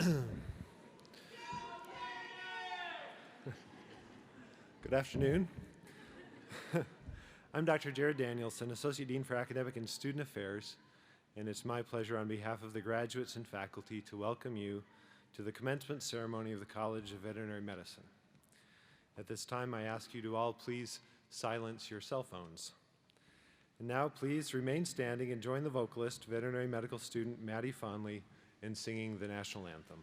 Good afternoon. I'm Dr. Jared Danielson, Associate Dean for Academic and Student Affairs, and it's my pleasure on behalf of the graduates and faculty to welcome you to the commencement ceremony of the College of Veterinary Medicine. At this time, I ask you to all please silence your cell phones. And now please remain standing and join the vocalist, veterinary medical student Maddie Fondley, in singing the national anthem.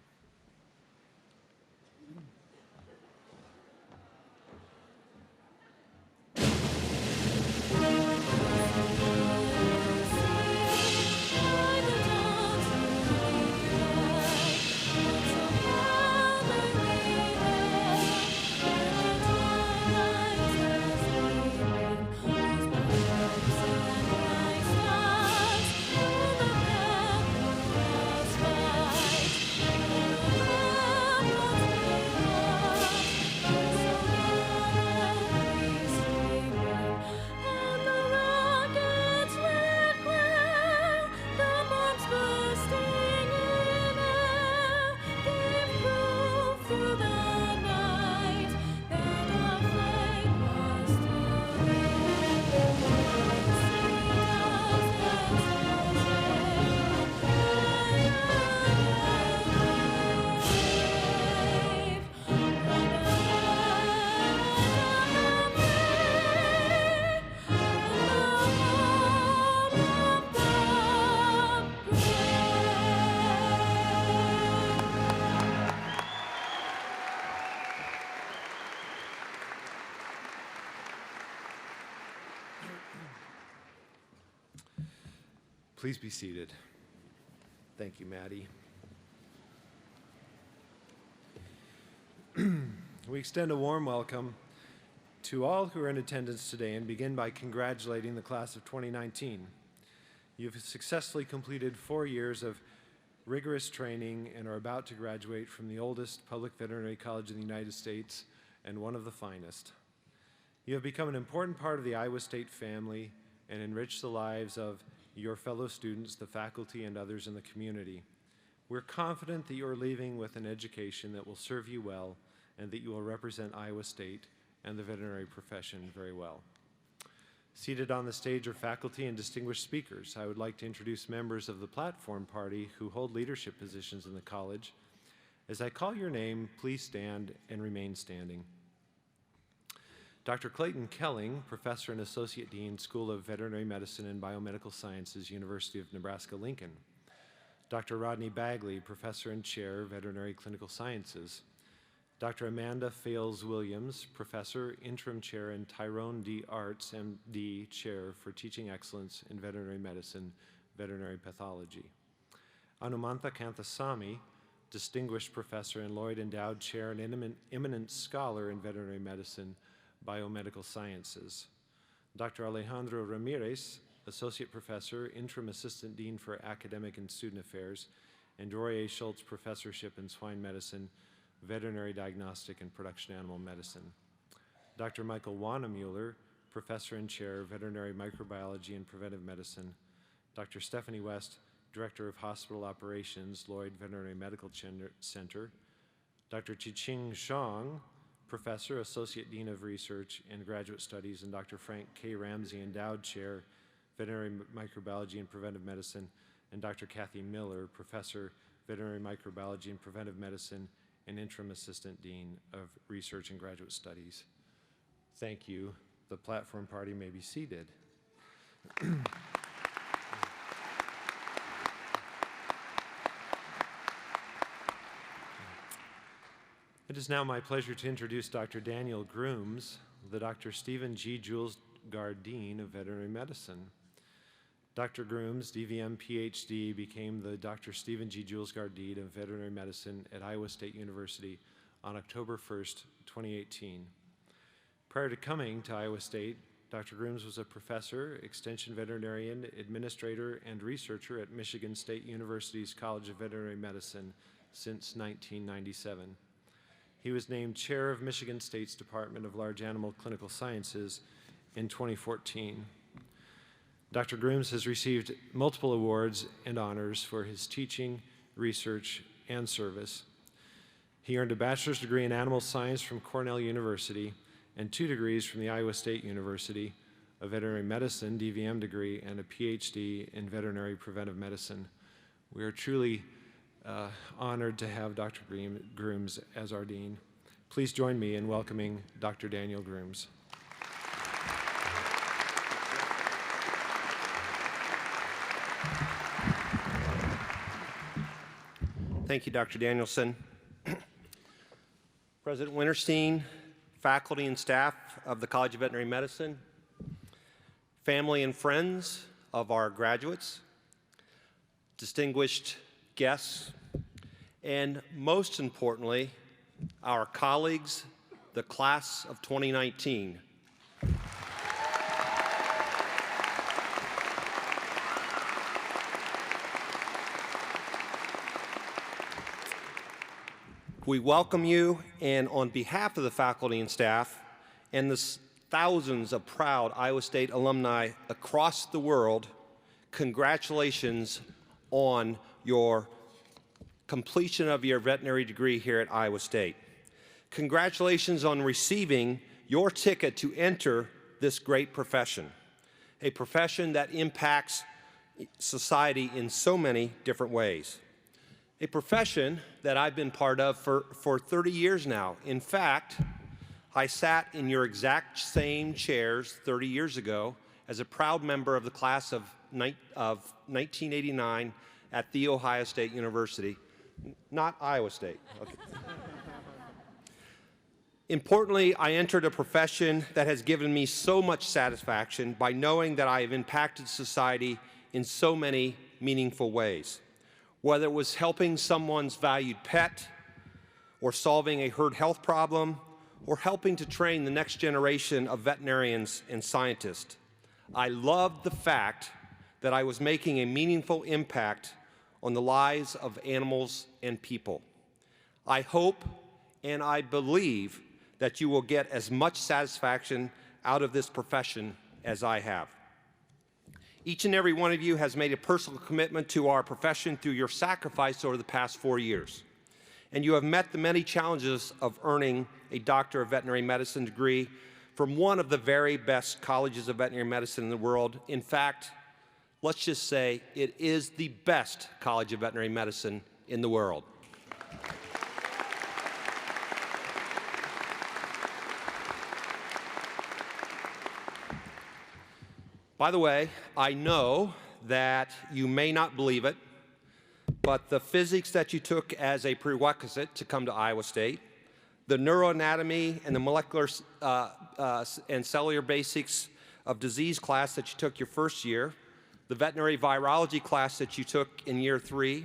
Please be seated. Thank you, Maddie. We extend a warm welcome to all who are in attendance today and begin by congratulating the class of 2019. You've successfully completed 4 years of rigorous training and are about to graduate from the oldest public veterinary college in the United States and one of the finest. You have become an important part of the Iowa State family and enriched the lives of your fellow students, the faculty, and others in the community. We're confident that you are leaving with an education that will serve you well and that you will represent Iowa State and the veterinary profession very well. Seated on the stage are faculty and distinguished speakers. I would like to introduce members of the platform party who hold leadership positions in the college. As I call your name, please stand and remain standing. Dr. Clayton Kelling, Professor and Associate Dean, School of Veterinary Medicine and Biomedical Sciences, University of Nebraska-Lincoln. Dr. Rodney Bagley, Professor and Chair, Veterinary Clinical Sciences. Dr. Amanda Fales-Williams, Professor, Interim Chair, and Tyrone D. Arts, M.D., Chair for Teaching Excellence in Veterinary Medicine, Veterinary Pathology. Anumantha Kanthasamy, Distinguished Professor and Lloyd Endowed Chair and eminent scholar in Veterinary Medicine, Biomedical Sciences. Dr. Alejandro Ramirez, Associate Professor, Interim Assistant Dean for Academic and Student Affairs, and Roy A. Schultz Professorship in Swine Medicine, Veterinary Diagnostic and Production Animal Medicine. Dr. Michael Wanamueller, Professor and Chair, Veterinary Microbiology and Preventive Medicine. Dr. Stephanie West, Director of Hospital Operations, Lloyd Veterinary Medical Center. Dr. Chiching Zhang, Professor, Associate Dean of Research and Graduate Studies, and Dr. Frank K. Ramsey, Endowed Chair, Veterinary Microbiology and Preventive Medicine, and Dr. Kathy Miller, Professor, Veterinary Microbiology and Preventive Medicine, and Interim Assistant Dean of Research and Graduate Studies. Thank you. The platform party may be seated. It is now my pleasure to introduce Dr. Daniel Grooms, the Dr. Stephen G. Julesgaard Dean of Veterinary Medicine. Dr. Grooms, DVM PhD, became the Dr. Stephen G. Julesgaard Dean of Veterinary Medicine at Iowa State University on October 1st, 2018. Prior to coming to Iowa State, Dr. Grooms was a professor, extension veterinarian, administrator, and researcher at Michigan State University's College of Veterinary Medicine since 1997. He was named chair of Michigan State's Department of Large Animal Clinical Sciences in 2014. Dr. Grooms has received multiple awards and honors for his teaching, research, and service. He earned a bachelor's degree in animal science from Cornell University and 2 degrees from the Iowa State University, a veterinary medicine DVM degree, and a PhD in veterinary preventive medicine. We are truly honored to have Dr. Grooms as our dean. Please join me in welcoming Dr. Daniel Grooms. Thank you, Dr. Danielson. President Winterstein, faculty and staff of the College of Veterinary Medicine, family and friends of our graduates, distinguished guests, and most importantly, our colleagues, the class of 2019. We welcome you, and on behalf of the faculty and staff and the thousands of proud Iowa State alumni across the world, congratulations on your completion of your veterinary degree here at Iowa State. Congratulations on receiving your ticket to enter this great profession, a profession that impacts society in so many different ways. A profession that I've been part of for 30 years now. In fact, I sat in your exact same chairs 30 years ago as a proud member of the class of 1989 at The Ohio State University, not Iowa State. Okay. Importantly, I entered a profession that has given me so much satisfaction by knowing that I have impacted society in so many meaningful ways. Whether it was helping someone's valued pet, or solving a herd health problem, or helping to train the next generation of veterinarians and scientists. I loved the fact that I was making a meaningful impact on the lives of animals and people. I hope and I believe that you will get as much satisfaction out of this profession as I have. Each and every one of you has made a personal commitment to our profession through your sacrifice over the past 4 years. And you have met the many challenges of earning a Doctor of Veterinary Medicine degree from one of the very best colleges of veterinary medicine in the world. In fact, let's just say it is the best college of veterinary medicine in the world. By the way, I know that you may not believe it, but the physics that you took as a prerequisite to come to Iowa State, the neuroanatomy and the molecular and cellular basics of disease class that you took your first year, the veterinary virology class that you took in year 3,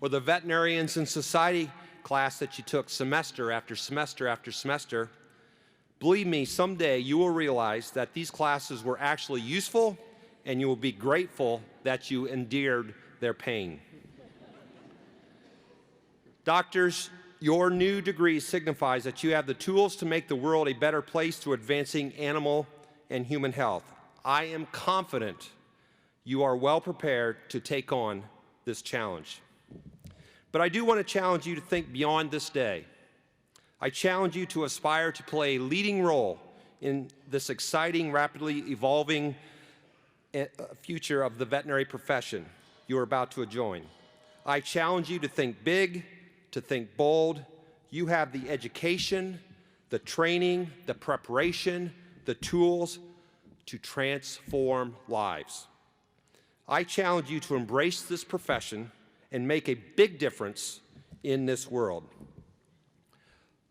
or the veterinarians in society class that you took semester after semester after semester, believe me, someday you will realize that these classes were actually useful, and you will be grateful that you endured their pain. Doctors, your new degree signifies that you have the tools to make the world a better place through advancing animal and human health. I am confident you are well prepared to take on this challenge. But I do want to challenge you to think beyond this day. I challenge you to aspire to play a leading role in this exciting, rapidly evolving future of the veterinary profession you are about to join. I challenge you to think big, to think bold. You have the education, the training, the preparation, the tools to transform lives. I challenge you to embrace this profession and make a big difference in this world.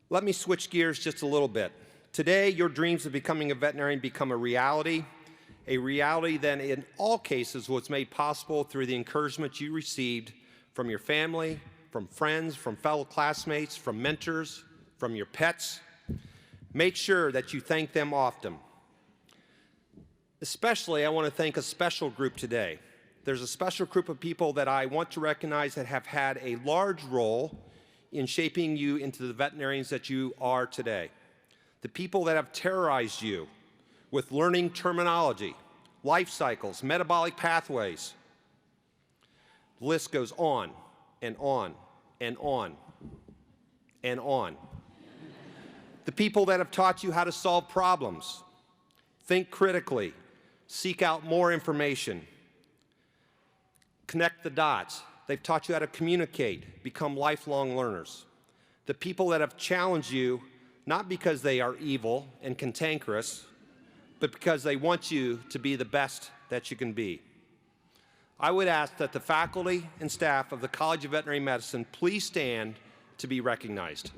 Let me switch gears just a little bit. Today, your dreams of becoming a veterinarian become a reality that in all cases was made possible through the encouragement you received from your family, from friends, from fellow classmates, from mentors, from your pets. Make sure that you thank them often. Especially, I want to thank a special group today. There's a special group of people that I want to recognize that have had a large role in shaping you into the veterinarians that you are today. The people that have terrorized you with learning terminology, life cycles, metabolic pathways. The list goes on and on and on and on. The people that have taught you how to solve problems, think critically, seek out more information, connect the dots. They've taught you how to communicate, become lifelong learners. The people that have challenged you, not because they are evil and cantankerous, but because they want you to be the best that you can be. I would ask that the faculty and staff of the College of Veterinary Medicine please stand to be recognized.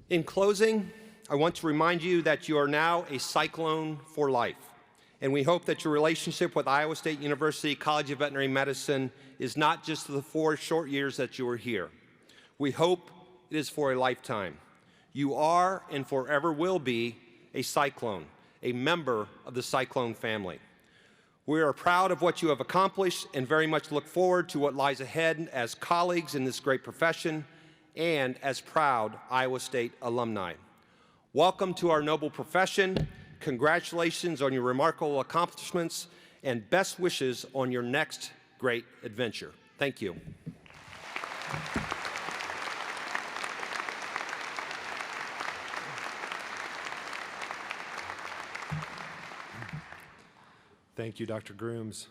In closing, I want to remind you that you are now a Cyclone for life, and we hope that your relationship with Iowa State University College of Veterinary Medicine is not just the 4 short years that you are here. We hope it is for a lifetime. You are and forever will be a Cyclone, a member of the Cyclone family. We are proud of what you have accomplished and very much look forward to what lies ahead as colleagues in this great profession and as proud Iowa State alumni. Welcome to our noble profession. Congratulations on your remarkable accomplishments and best wishes on your next great adventure. Thank you. Thank you, Dr. Grooms.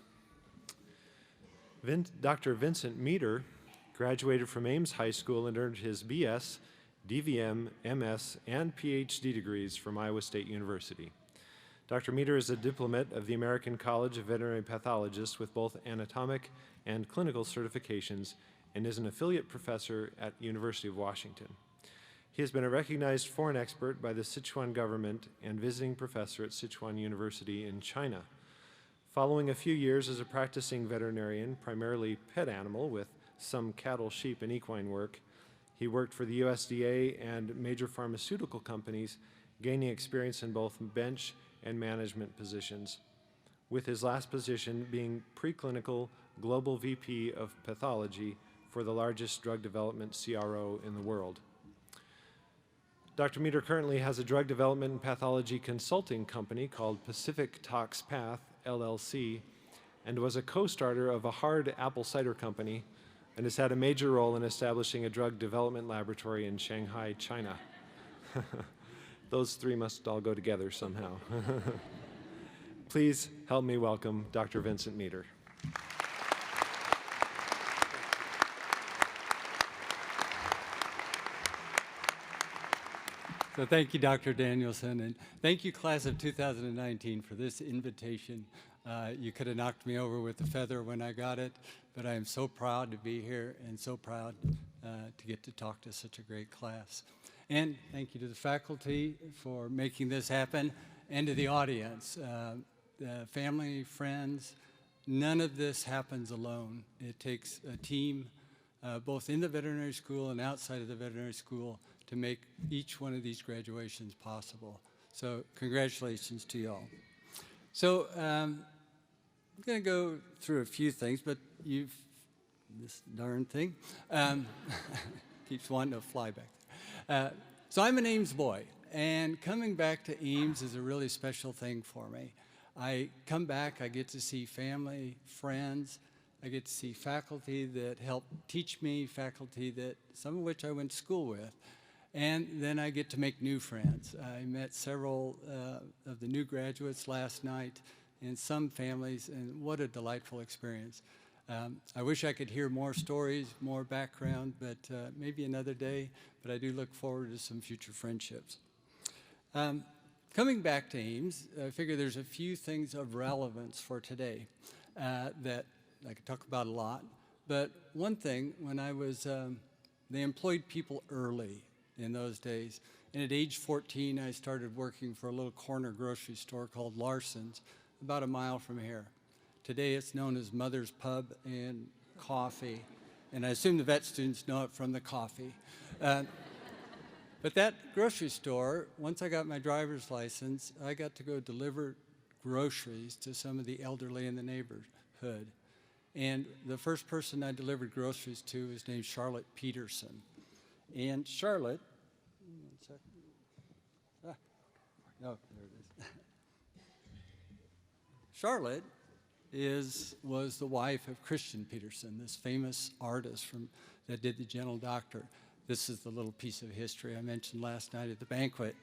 Dr. Vincent Meter graduated from Ames High School and earned his BS, DVM, MS, and PhD degrees from Iowa State University. Dr. Meter is a diplomate of the American College of Veterinary Pathologists with both anatomic and clinical certifications and is an affiliate professor at University of Washington. He has been a recognized foreign expert by the Sichuan government and visiting professor at Sichuan University in China. Following a few years as a practicing veterinarian, primarily pet animal with some cattle, sheep, and equine work, he worked for the USDA and major pharmaceutical companies, gaining experience in both bench and management positions, with his last position being preclinical global VP of pathology for the largest drug development CRO in the world. Dr. Meter currently has a drug development and pathology consulting company called Pacific Tox Path, LLC, and was a co-starter of a hard apple cider company and has had a major role in establishing a drug development laboratory in Shanghai, China. Those three must all go together somehow. Please help me welcome Dr. Vincent Meter. So thank you, Dr. Danielson, and thank you, class of 2019, for this invitation. You could have knocked me over with a feather when I got it, but I am so proud to be here and so proud to get to talk to such a great class. And thank you to the faculty for making this happen, and to the audience, family, friends. None of this happens alone. It takes a team, both in the veterinary school and outside of the veterinary school, to make each one of these graduations possible. So congratulations to you all. So I'm going to go through a few things, but this darn thing keeps wanting to fly back. So I'm an Ames boy, and coming back to Ames is a really special thing for me. I come back, I get to see family, friends, I get to see faculty that help teach me, faculty that some of which I went to school with. And then I get to make new friends. I met several of the new graduates last night and some families, and what a delightful experience. I wish I could hear more stories, more background, but maybe another day, but I do look forward to some future friendships. Coming back to Ames, I figure there's a few things of relevance for today that I could talk about a lot, but one thing, when I was, they employed people early in those days. And at age 14, I started working for a little corner grocery store called Larson's, about a mile from here. Today it's known as Mother's Pub and Coffee, and I assume the vet students know it from the coffee. But that grocery store, once I got my driver's license, I got to go deliver groceries to some of the elderly in the neighborhood. And the first person I delivered groceries to is named Charlotte Peterson. And Charlotte, one second. No, there it is. Charlotte was the wife of Christian Peterson, this famous artist that did The Gentle Doctor. This is the little piece of history I mentioned last night at the banquet.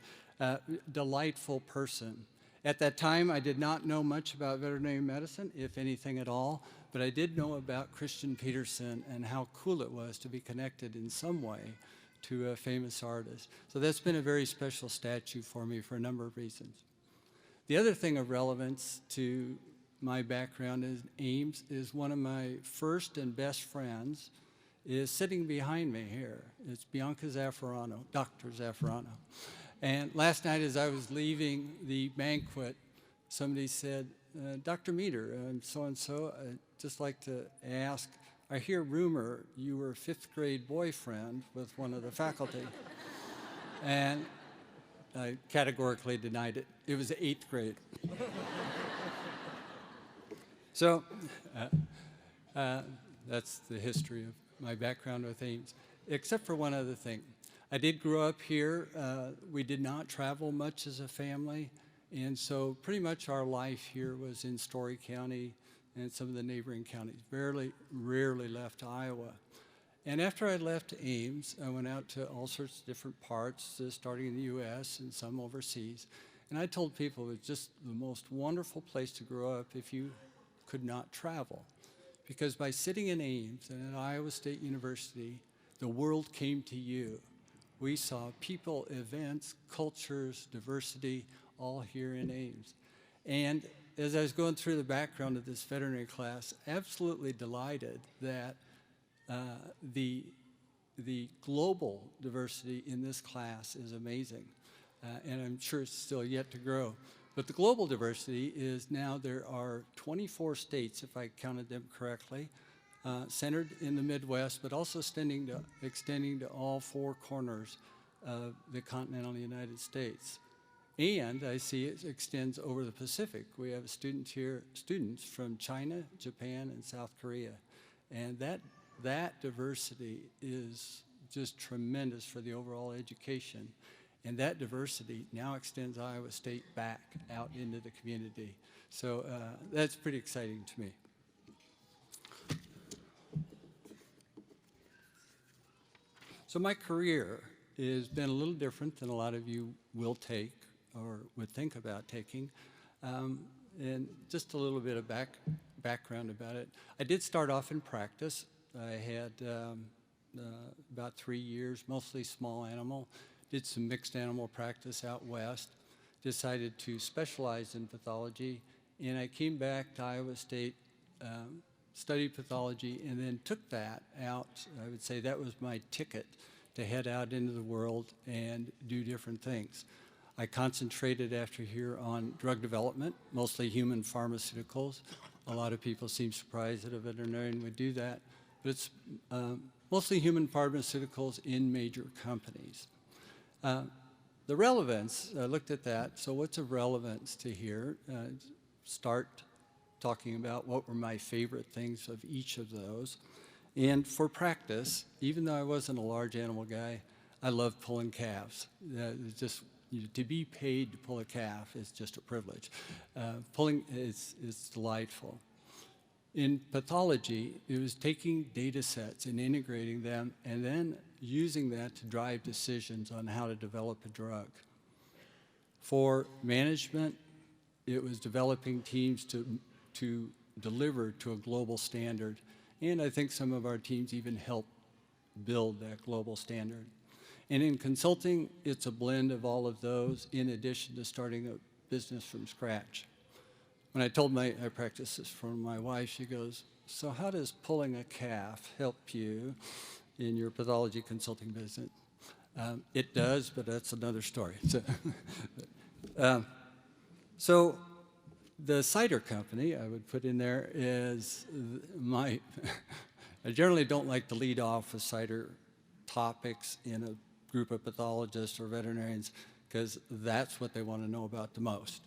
Delightful person. At that time, I did not know much about veterinary medicine, if anything at all, but I did know about Christian Peterson and how cool it was to be connected in some way to a famous artist. So that's been a very special statue for me for a number of reasons. The other thing of relevance to my background in Ames is one of my first and best friends is sitting behind me here. It's Bianca Zaffarano, Dr. Zaffarano. And last night as I was leaving the banquet, somebody said, Dr. Meter, so-and-so, I'd just like to ask, I hear rumor you were a fifth grade boyfriend with one of the faculty. And I categorically denied it. It was eighth grade. So that's the history of my background with Ames, except for one other thing. I did grow up here. We did not travel much as a family, and so pretty much our life here was in Story County and some of the neighboring counties. Rarely left Iowa. And after I left Ames, I went out to all sorts of different parts, starting in the U.S. and some overseas. And I told people it was just the most wonderful place to grow up if you could not travel. Because by sitting in Ames and at Iowa State University, the world came to you. We saw people, events, cultures, diversity, all here in Ames. And as I was going through the background of this veterinary class, absolutely delighted that the global diversity in this class is amazing. And I'm sure it's still yet to grow. But the global diversity is now there are 24 states, if I counted them correctly, centered in the Midwest, but also extending to all four corners of the continental United States. And I see it extends over the Pacific. We have students from China, Japan, and South Korea. And that diversity is just tremendous for the overall education. And that diversity now extends Iowa State back out into the community. So that's pretty exciting to me. So my career has been a little different than a lot of you will take or would think about taking. And just a little bit of background about it. I did start off in practice. I had about 3 years, mostly small animal. Did some mixed animal practice out west. Decided to specialize in pathology. And I came back to Iowa State, studied pathology, and then took that out. I would say that was my ticket to head out into the world and do different things. I concentrated after here on drug development, mostly human pharmaceuticals. A lot of people seem surprised that a veterinarian would do that, but it's mostly human pharmaceuticals in major companies. The relevance, I looked at that, so what's of relevance to here? Start talking about what were my favorite things of each of those. And for practice, even though I wasn't a large animal guy, I loved pulling calves. Just to be paid to pull a calf is just a privilege. Pulling is delightful. In pathology, it was taking data sets and integrating them and then using that to drive decisions on how to develop a drug. For management, it was developing teams to deliver to a global standard. And I think some of our teams even helped build that global standard. And in consulting, it's a blend of all of those in addition to starting a business from scratch. When I told I practiced this for my wife, she goes, so how does pulling a calf help you in your pathology consulting business? It does, but that's another story. So the cider company I would put in there is I generally don't like to lead off with cider topics in a group of pathologists or veterinarians because that's what they want to know about the most.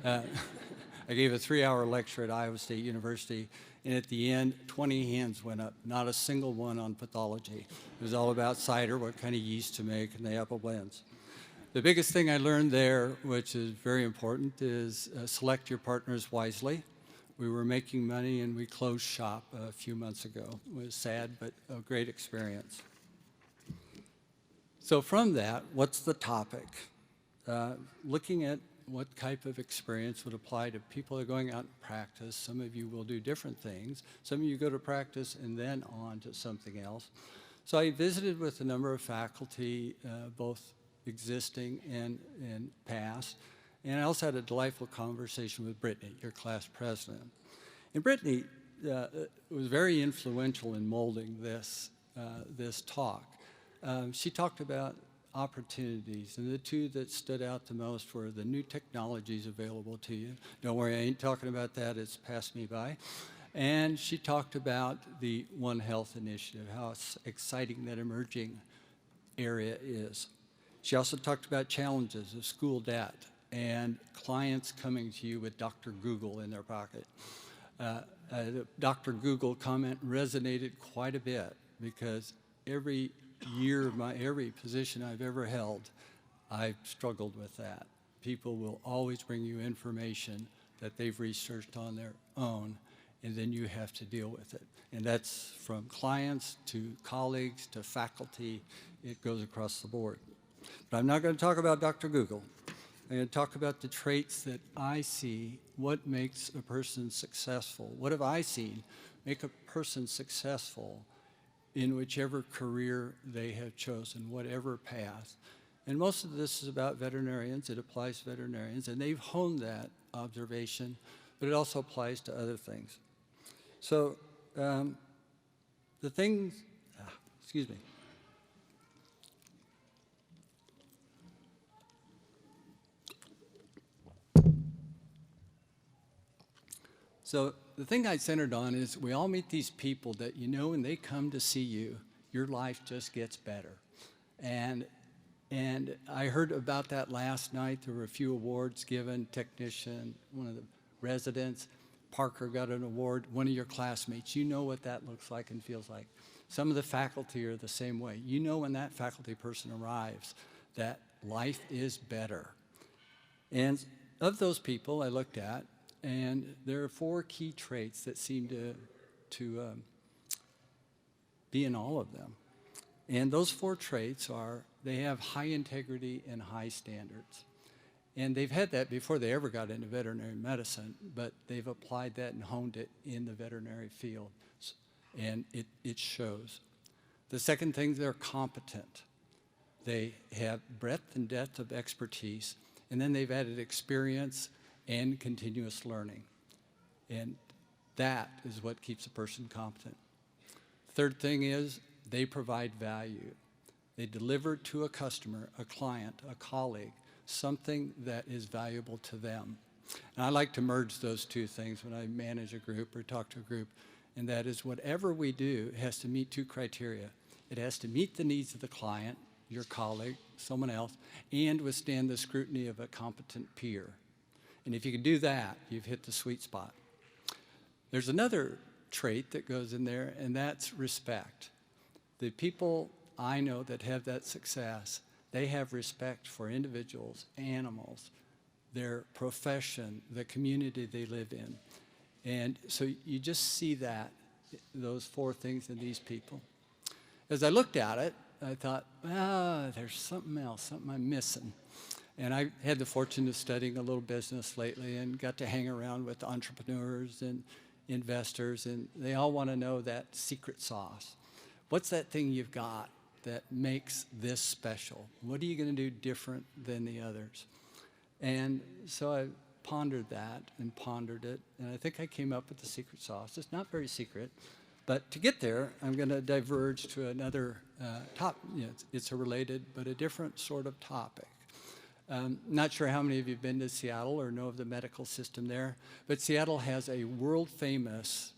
I gave a 3-hour lecture at Iowa State University, And at the end, 20 hands went up, not a single one on pathology. It was all about cider, what kind of yeast to make, and the apple blends. The biggest thing I learned there, which is very important, is select your partners wisely. We were making money and we closed shop a few months ago. It was sad, but a great experience. So from that, what's the topic? Looking at what type of experience would apply to people that are going out and practice. Some of you will do different things. Some of you go to practice and then on to something else. So I visited with a number of faculty, both existing and past. And I also had a delightful conversation with Brittany, your class president. And Brittany was very influential in molding this talk. She talked about opportunities, and the two that stood out the most were the new technologies available to you. Don't worry, I ain't talking about that, it's passed me by. And she talked about the One Health initiative, how exciting that emerging area is. She also talked about challenges of school debt and clients coming to you with Dr. Google in their pocket. The Dr. Google comment resonated quite a bit because every year, every position I've ever held, I've struggled with that. People will always bring you information that they've researched on their own, and then you have to deal with it. And that's from clients to colleagues to faculty. It goes across the board. But I'm not going to talk about Dr. Google. I'm going to talk about the traits that I see, what makes a person successful. What have I seen make a person successful in whichever career they have chosen, whatever path. And most of this is about veterinarians. It applies to veterinarians, and they've honed that observation, but it also applies to other things. So the things, excuse me. So the thing I centered on is we all meet these people that you know when they come to see you, your life just gets better. And I heard about that last night. There were a few awards given. Technician, one of the residents, Parker got an award, one of your classmates. You know what that looks like and feels like. Some of the faculty are the same way. You know when that faculty person arrives that life is better. And of those people I looked at, and there are 4 key traits that seem to be in all of them. And those 4 traits are, they have high integrity and high standards. And they've had that before they ever got into veterinary medicine, but they've applied that and honed it in the veterinary field. And it shows. The second thing, they're competent. They have breadth and depth of expertise, and then they've added experience and continuous learning. And that is what keeps a person competent. Third thing is they provide value. They deliver to a customer, a client, a colleague, something that is valuable to them. And I like to merge those 2 things when I manage a group or talk to a group, and that is whatever we do has to meet 2 criteria. It has to meet the needs of the client, your colleague, someone else, and withstand the scrutiny of a competent peer. And if you can do that, you've hit the sweet spot. There's another trait that goes in there, and that's respect. The people I know that have that success, they have respect for individuals, animals, their profession, the community they live in. And so you just see that, those 4 things in these people. As I looked at it, I thought, there's something else, something I'm missing. And I had the fortune of studying a little business lately and got to hang around with entrepreneurs and investors, and they all want to know that secret sauce. What's that thing you've got that makes this special? What are you going to do different than the others? And so I pondered that and pondered it, and I think I came up with the secret sauce. It's not very secret, but to get there, I'm going to diverge to another it's a related but a different sort of topic. Not sure how many of you have been to Seattle or know of the medical system there, but Seattle has a world-famous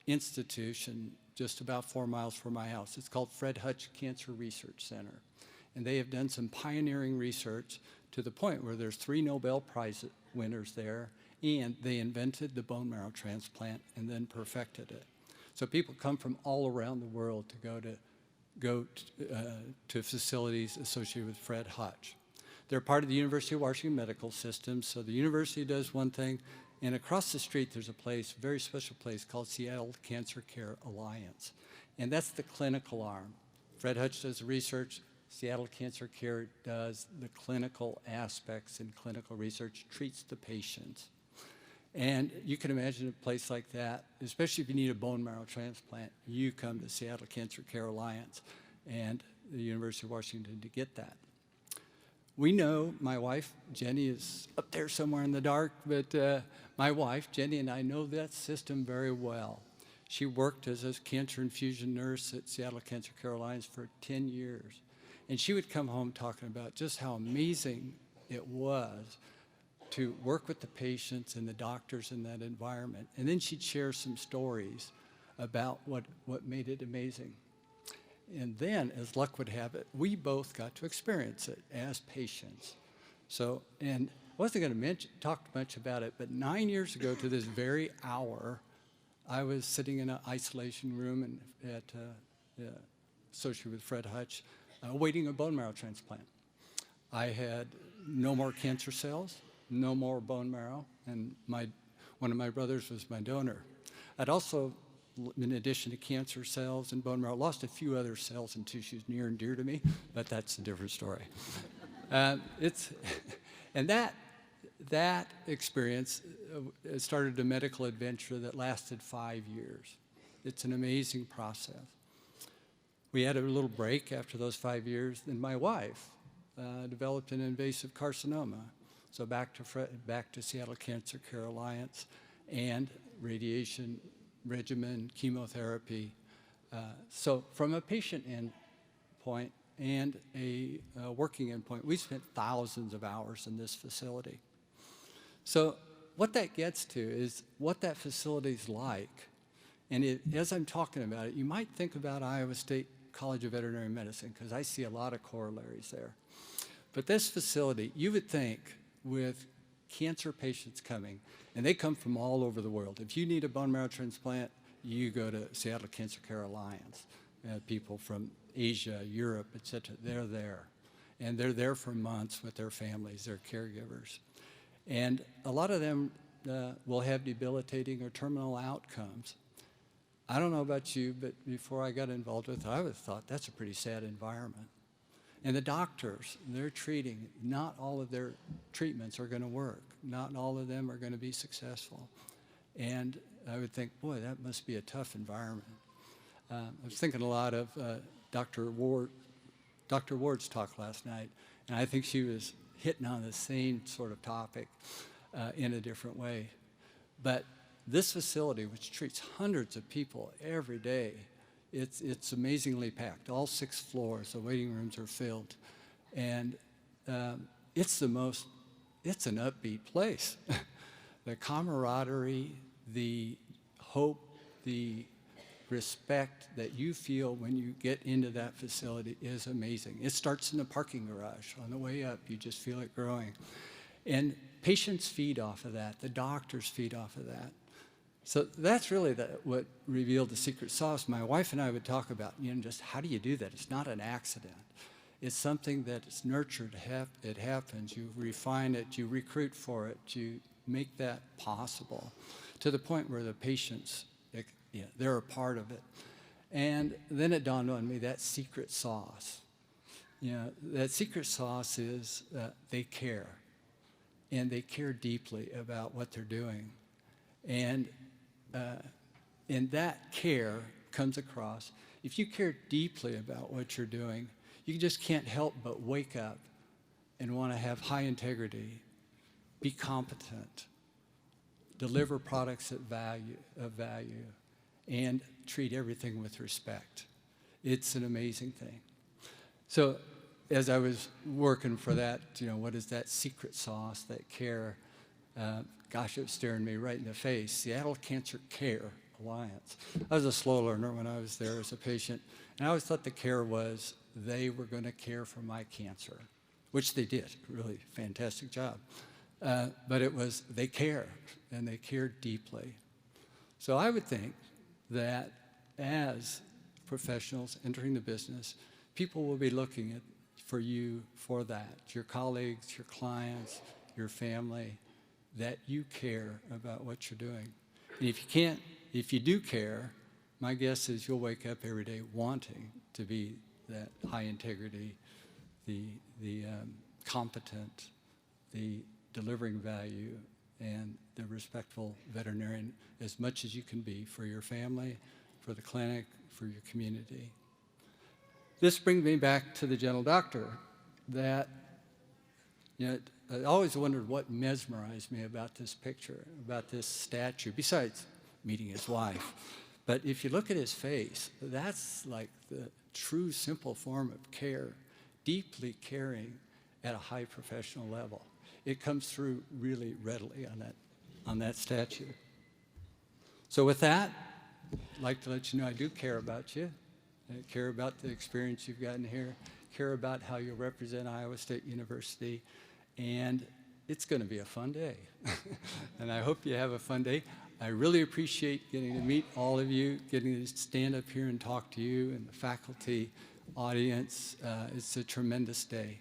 institution just about 4 miles from my house. It's called Fred Hutch Cancer Research Center. And they have done some pioneering research to the point where there's 3 Nobel Prize winners there and they invented the bone marrow transplant and then perfected it. So people come from all around the world to go to facilities associated with Fred Hutch. They're part of the University of Washington Medical System, so the university does one thing, and across the street there's a place, a very special place called Seattle Cancer Care Alliance, and that's the clinical arm. Fred Hutch does the research, Seattle Cancer Care does the clinical aspects and clinical research, treats the patients. And you can imagine a place like that, especially if you need a bone marrow transplant, you come to Seattle Cancer Care Alliance and the University of Washington to get that. We know, my wife, Jenny, is up there somewhere in the dark, but my wife, Jenny, and I know that system very well. She worked as a cancer infusion nurse at Seattle Cancer Care Alliance for 10 years. And she would come home talking about just how amazing it was to work with the patients and the doctors in that environment. And then she'd share some stories about what made it amazing. And then, as luck would have it, we both got to experience it as patients. So, and I wasn't going to talk much about it, but 9 years ago to this very hour, I was sitting in an isolation room associated with Fred Hutch, awaiting a bone marrow transplant. I had no more cancer cells, no more bone marrow, and one of my brothers was my donor. I'd also, in addition to cancer cells and bone marrow, lost a few other cells and tissues near and dear to me, but that's a different story. And that experience started a medical adventure that lasted 5 years. It's an amazing process. We had a little break after those 5 years, and my wife developed an invasive carcinoma. So back to Seattle Cancer Care Alliance and radiation regimen, chemotherapy. So from a patient endpoint and a working endpoint, we spent thousands of hours in this facility. So what that gets to is what that facility's like. And as I'm talking about it, you might think about Iowa State College of Veterinary Medicine, because I see a lot of corollaries there. But this facility, you would think with cancer patients coming, and they come from all over the world. If you need a bone marrow transplant, you go to Seattle Cancer Care Alliance. People from Asia, Europe, et cetera, they're there. And they're there for months with their families, their caregivers. And a lot of them will have debilitating or terminal outcomes. I don't know about you, but before I got involved with it, I would have thought that's a pretty sad environment. And the doctors, they're treating, not all of their treatments are going to work. Not all of them are going to be successful. And I would think, boy, that must be a tough environment. I was thinking a lot of Dr. Ward's talk last night, and I think she was hitting on the same sort of topic in a different way. But this facility, which treats hundreds of people every day, it's amazingly packed. All 6 floors, the waiting rooms are filled. And it's an upbeat place. The camaraderie, the hope, the respect that you feel when you get into that facility is amazing. It starts in the parking garage. On the way up, you just feel it growing. And patients feed off of that. The doctors feed off of that. So that's really what revealed the secret sauce. My wife and I would talk about, just how do you do that? It's not an accident. It's something that is nurtured. It happens. You refine it. You recruit for it. You make that possible to the point where the patients, they're a part of it. And then it dawned on me that secret sauce. That secret sauce is they care. And they care deeply about what they're doing. And that care comes across. If you care deeply about what you're doing, you just can't help but wake up and want to have high integrity, be competent, deliver products of value, and treat everything with respect. It's an amazing thing. So as I was working for that, what is that secret sauce, that care? Gosh, it was staring me right in the face. Seattle Cancer Care Alliance. I was a slow learner when I was there as a patient, and I always thought the care was they were going to care for my cancer, which they did. Really fantastic job. but it was they care, and they care deeply. So I would think that as professionals entering the business, people will be looking for you for that, your colleagues, your clients, your family, that you care about what you're doing. And if you do care, my guess is you'll wake up every day wanting to be that high integrity, the competent, the delivering value, and the respectful veterinarian as much as you can be for your family, for the clinic, for your community. This brings me back to the gentle doctor that, I always wondered what mesmerized me about this picture, about this statue, besides meeting his wife. But if you look at his face, that's like the true simple form of care, deeply caring at a high professional level. It comes through really readily on that statue. So with that, I'd like to let you know I do care about you. I care about the experience you've gotten here, care about how you'll represent Iowa State University, and it's going to be a fun day. And I hope you have a fun day. I really appreciate getting to meet all of you, getting to stand up here and talk to you and the faculty, audience. It's a tremendous day.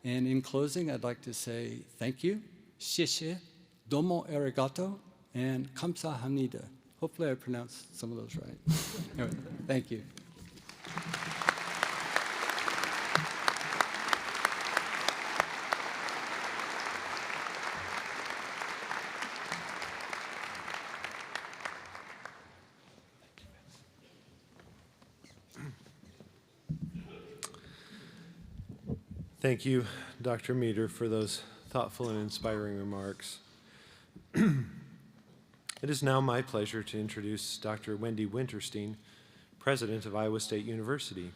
And in closing, I'd like to say thank you, 谢谢, domo arigato, and kamsahamnida. Hopefully I pronounced some of those right. Anyway, thank you. Thank you, Dr. Meador, for those thoughtful and inspiring remarks. It is now my pleasure to introduce Dr. Wendy Winterstein, President of Iowa State University.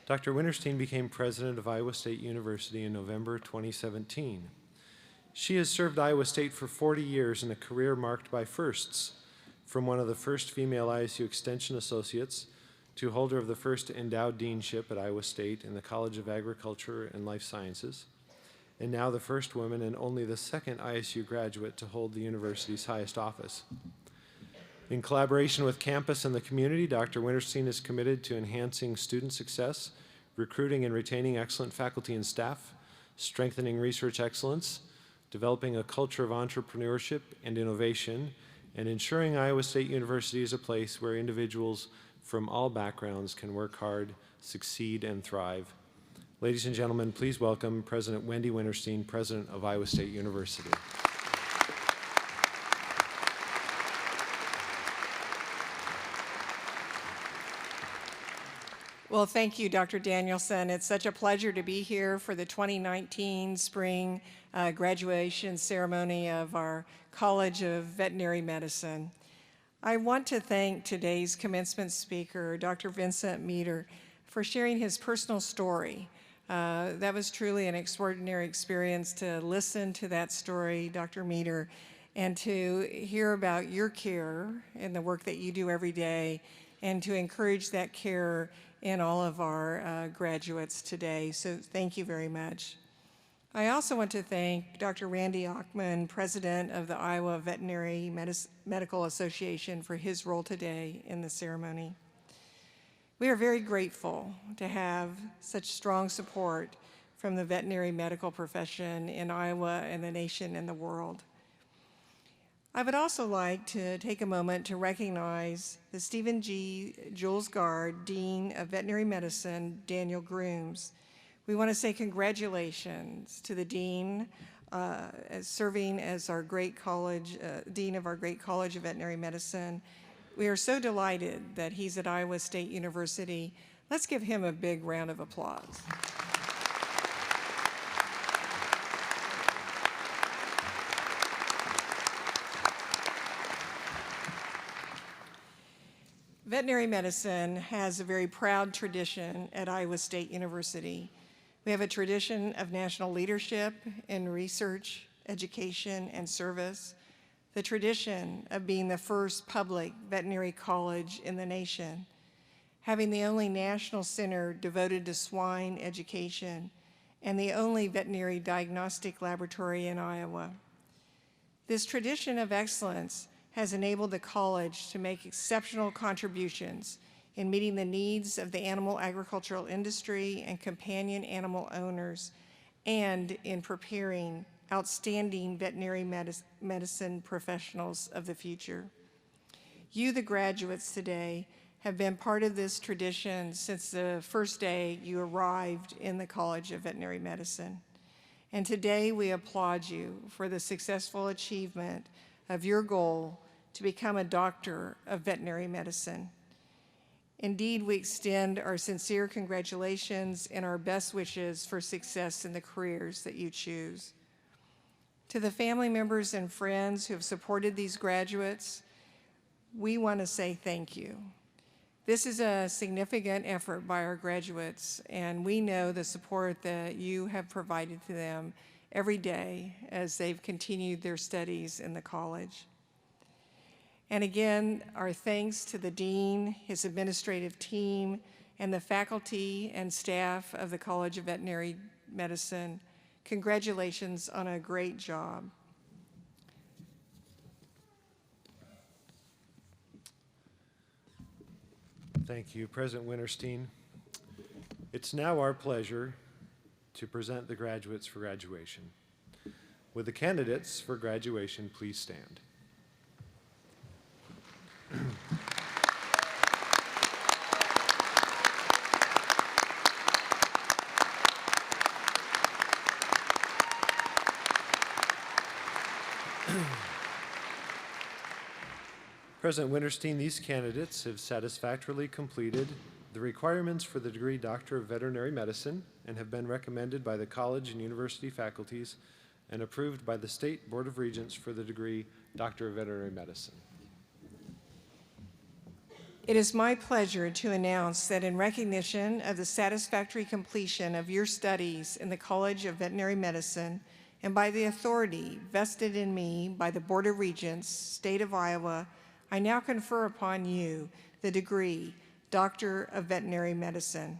Dr. Winterstein became President of Iowa State University in November 2017. She has served Iowa State for 40 years in a career marked by firsts, from one of the first female ISU Extension Associates to holder of the first endowed deanship at Iowa State in the College of Agriculture and Life Sciences, and now the first woman and only the second ISU graduate to hold the university's highest office. In collaboration with campus and the community, Dr. Winterstein is committed to enhancing student success, recruiting and retaining excellent faculty and staff, strengthening research excellence, developing a culture of entrepreneurship and innovation, and ensuring Iowa State University is a place where individuals from all backgrounds can work hard, succeed, and thrive. Ladies and gentlemen, please welcome President Wendy Winterstein, President of Iowa State University. Well, thank you, Dr. Danielson. It's such a pleasure to be here for the 2019 spring graduation ceremony of our College of Veterinary Medicine. I want to thank today's commencement speaker, Dr. Vincent Meador, for sharing his personal story. That was truly an extraordinary experience to listen to that story, Dr. Meador, and to hear about your care and the work that you do every day, and to encourage that care in all of our graduates today. So thank you very much. I also want to thank Dr. Randy Ochman, President of the Iowa Veterinary Medical Association, for his role today in the ceremony. We are very grateful to have such strong support from the veterinary medical profession in Iowa and the nation and the world. I would also like to take a moment to recognize the Stephen G. Jules Gard Dean of Veterinary Medicine, Daniel Grooms. We want to say congratulations to the Dean serving as our great college, Dean of our great College of Veterinary Medicine. We are so delighted that he's at Iowa State University. Let's give him a big round of applause. Veterinary medicine has a very proud tradition at Iowa State University. We have a tradition of national leadership in research, education, and service, the tradition of being the first public veterinary college in the nation, having the only national center devoted to swine education, and the only veterinary diagnostic laboratory in Iowa. This tradition of excellence has enabled the college to make exceptional contributions in meeting the needs of the animal agricultural industry and companion animal owners, and in preparing outstanding veterinary medicine professionals of the future. You, the graduates today, have been part of this tradition since the first day you arrived in the College of Veterinary Medicine. And today we applaud you for the successful achievement of your goal to become a doctor of veterinary medicine. Indeed, we extend our sincere congratulations and our best wishes for success in the careers that you choose. To the family members and friends who have supported these graduates, we want to say thank you. This is a significant effort by our graduates, and we know the support that you have provided to them every day as they've continued their studies in the college. And again, our thanks to the dean, his administrative team, and the faculty and staff of the College of Veterinary Medicine. Congratulations on a great job. Thank you, President Winterstein. It's now our pleasure to present the graduates for graduation. Would the candidates for graduation please stand? President Winterstein, these candidates have satisfactorily completed the requirements for the degree Doctor of Veterinary Medicine and have been recommended by the college and university faculties and approved by the State Board of Regents for the degree Doctor of Veterinary Medicine. It is my pleasure to announce that in recognition of the satisfactory completion of your studies in the College of Veterinary Medicine and by the authority vested in me by the Board of Regents, State of Iowa, I now confer upon you the degree Doctor of Veterinary Medicine.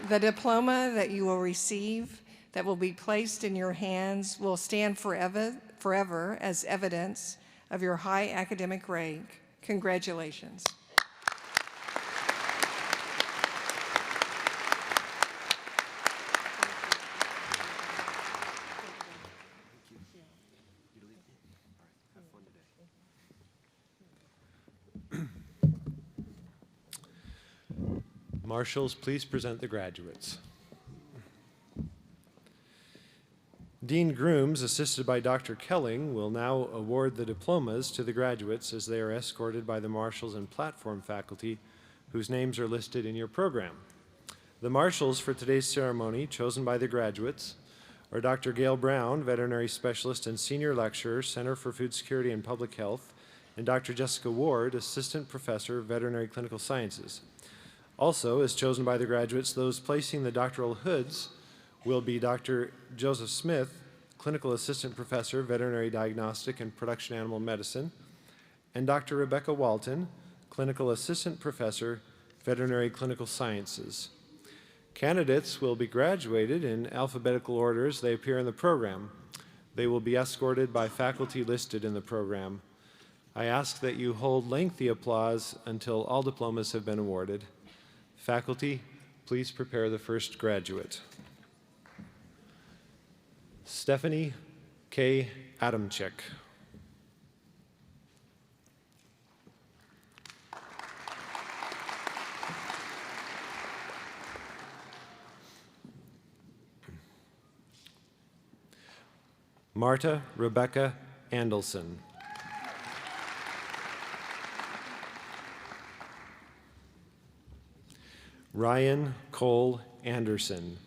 The diploma that you will receive that will be placed in your hands will stand forever as evidence of your high academic rank. Congratulations. Marshals, please present the graduates. Dean Grooms, assisted by Dr. Kelling, will now award the diplomas to the graduates as they are escorted by the marshals and platform faculty whose names are listed in your program. The marshals for today's ceremony, chosen by the graduates, are Dr. Gail Brown, Veterinary Specialist and Senior Lecturer, Center for Food Security and Public Health, and Dr. Jessica Ward, Assistant Professor, Veterinary Clinical Sciences. Also, as chosen by the graduates, those placing the doctoral hoods will be Dr. Joseph Smith, Clinical Assistant Professor, Veterinary Diagnostic and Production Animal Medicine, and Dr. Rebecca Walton, Clinical Assistant Professor, Veterinary Clinical Sciences. Candidates will be graduated in alphabetical order as they appear in the program. They will be escorted by faculty listed in the program. I ask that you hold lengthy applause until all diplomas have been awarded. Faculty, please prepare the first graduate. Stephanie K. Adamczyk. Marta Rebecca Andelson. Ryan Cole Anderson.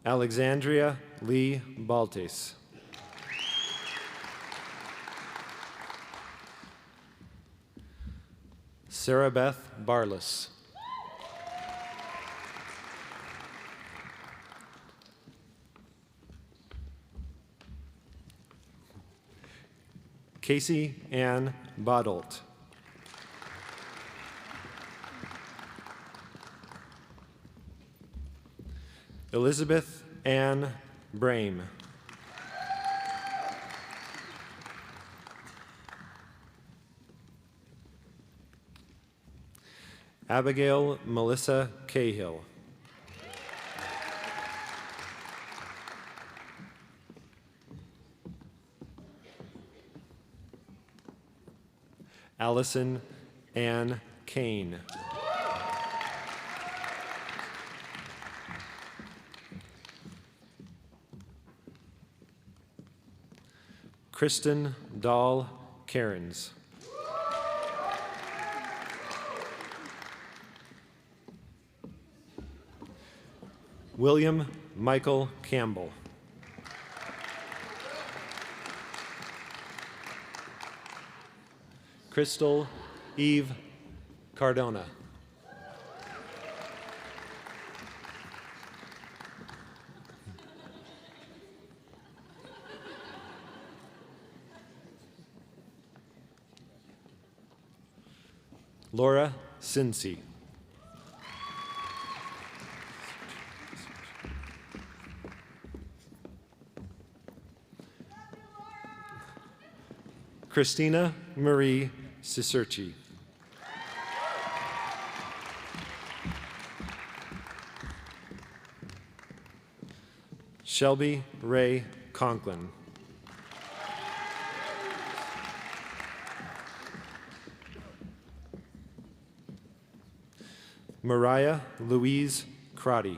Alexandria Lee Baltes. Sarah Beth Barless. Casey Ann Bodolt. Elizabeth Ann Brame. Abigail Melissa Cahill. Allison Ann Kane. Kristen Dahl Cairns. William Michael Campbell. Crystal Eve Cardona. Laura Cincy. Christina Marie Cicerci. Shelby Ray Conklin. Mariah Louise Crotty.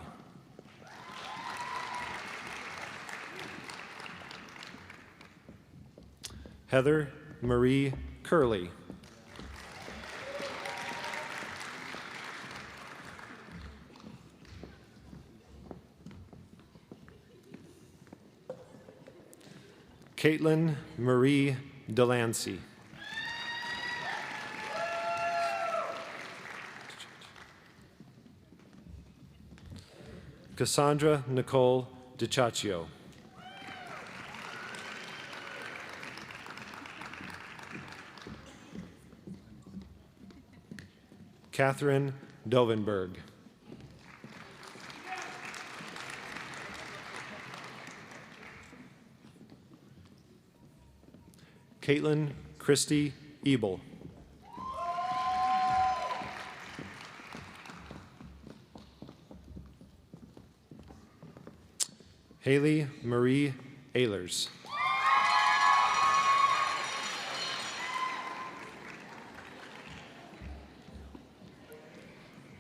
Heather Marie Curley. Caitlin Marie Delancey. Cassandra Nicole DiCiaccio. Catherine Dovenberg. Caitlin Christy Ebel. Haley Marie Ehlers.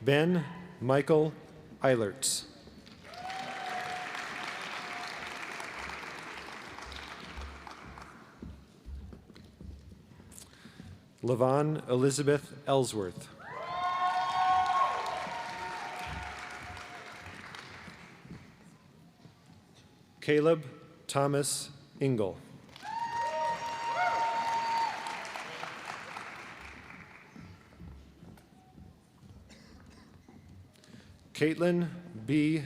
Ben Michael Eilertz. Lavon Elizabeth Ellsworth. Caleb Thomas Engel. Caitlin B.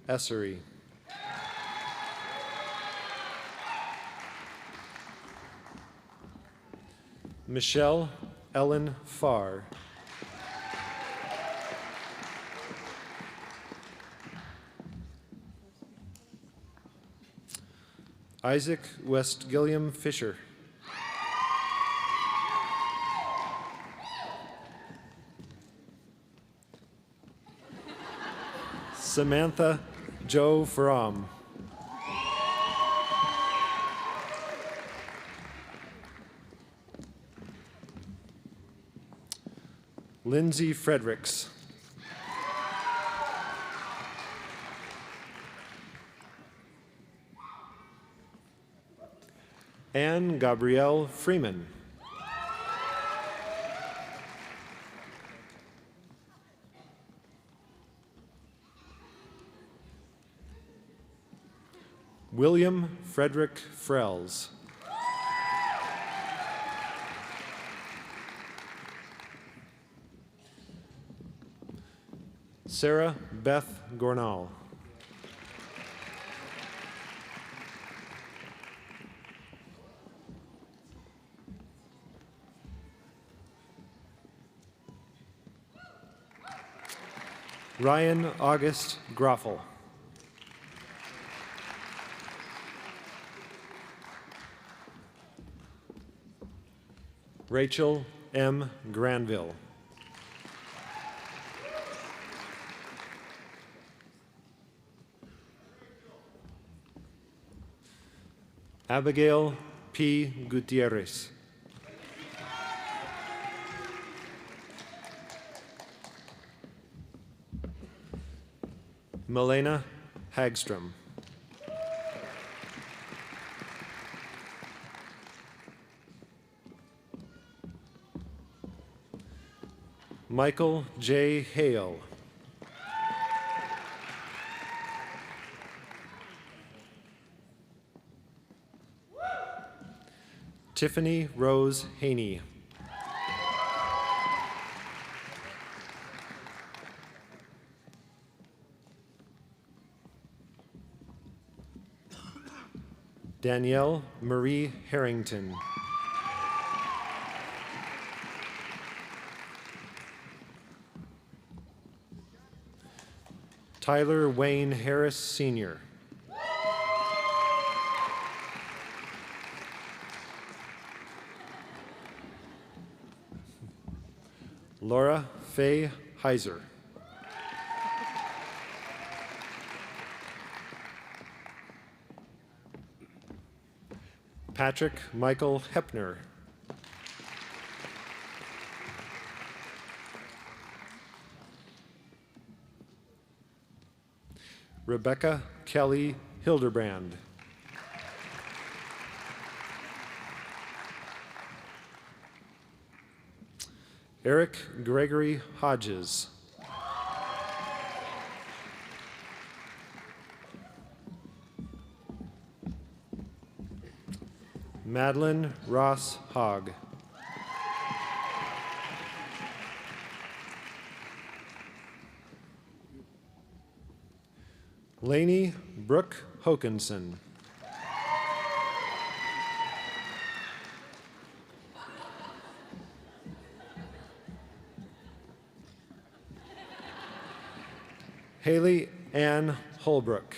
Essery. Michelle Ellen Farr. Isaac West Gilliam Fisher. Samantha Joe Fromm. Lindsay Fredericks. Anne Gabrielle Freeman. William Frederick Frells. Sarah Beth Gornall. Ryan August Groffel. Rachel M. Granville. Abigail P. Gutierrez. Milena Hagstrom. Michael J. Hale. Tiffany Rose Haney. Danielle Marie Harrington. Tyler Wayne Harris, Sr. Laura Faye Heiser. Patrick Michael Hepner. Rebecca Kelly Hildebrand. Eric Gregory Hodges. Madeline Ross Hogg. Lainey Brooke Hokinson. Haley Ann Holbrook.